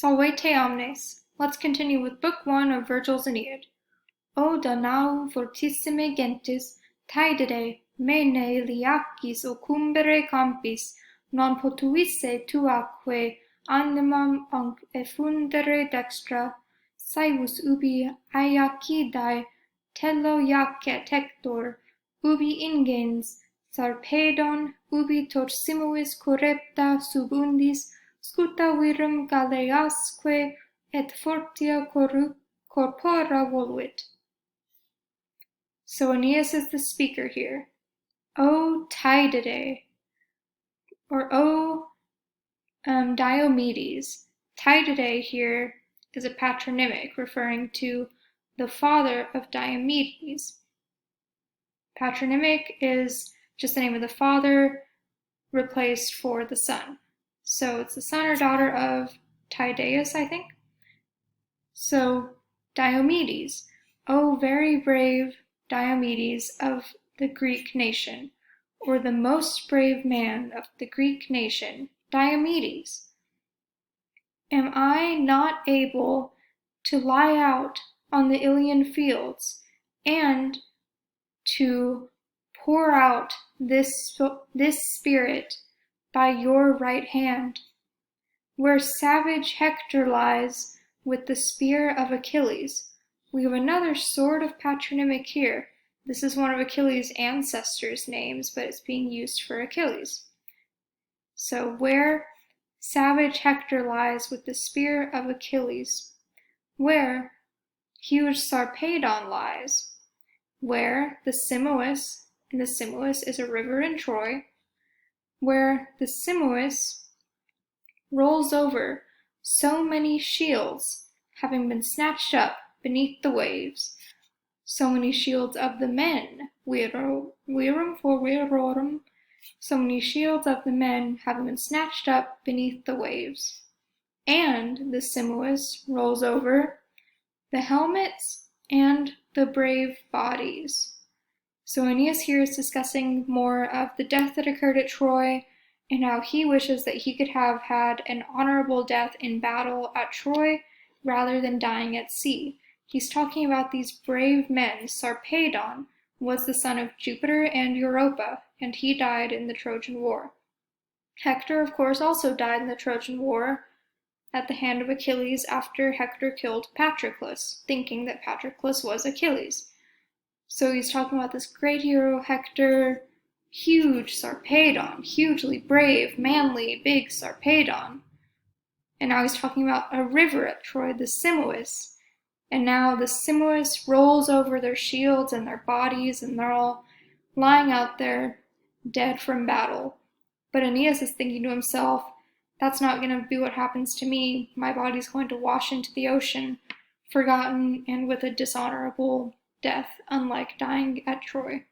Salvete omnes. Let's continue with Book 1 of Virgil's Aeneid. O Danau fortissime gentes, taedere, me ne liacis ocumbere campis, non potuisse tuaque animam effundere dextra, saevus ubi Aeacidae tello iacet Hector, ubi ingens Sarpedon, ubi tot simuis correpta sub undis, scuta virum Galeasque et fortia corpora voluit. So Aeneas is the speaker here. O Tydidae, or O Diomedes. Tydidae here is a patronymic referring to the father of Diomedes. Patronymic is just the name of the father replaced for the son. So it's the son or daughter of Tydeus, I think. So Diomedes, O very brave Diomedes of the Greek nation, or the most brave man of the Greek nation, Diomedes, am I not able to lie out on the Ilian fields and to pour out this spirit by your right hand, where savage Hector lies with the spear of Achilles. We have another sort of patronymic here. This is one of Achilles' ancestors' names, but it's being used for Achilles. So where savage Hector lies with the spear of Achilles, where huge Sarpedon lies, where the Simois, and the Simois is a river in Troy, where the Simois rolls over so many shields, having been snatched up beneath the waves, so many shields of the men, virum for virorum, so many shields of the men having been snatched up beneath the waves. And the Simois rolls over the helmets and the brave bodies. So Aeneas here is discussing more of the death that occurred at Troy and how he wishes that he could have had an honorable death in battle at Troy rather than dying at sea. He's talking about these brave men. Sarpedon was the son of Jupiter and Europa, and he died in the Trojan War. Hector, of course, also died in the Trojan War at the hand of Achilles after Hector killed Patroclus, thinking that Patroclus was Achilles. So he's talking about this great hero Hector, huge Sarpedon, hugely brave, manly, big Sarpedon. And now he's talking about a river at Troy, the Simois. And now the Simois rolls over their shields and their bodies, and they're all lying out there, dead from battle. But Aeneas is thinking to himself, that's not going to be what happens to me. My body's going to wash into the ocean, forgotten and with a dishonorable death, unlike dying at Troy.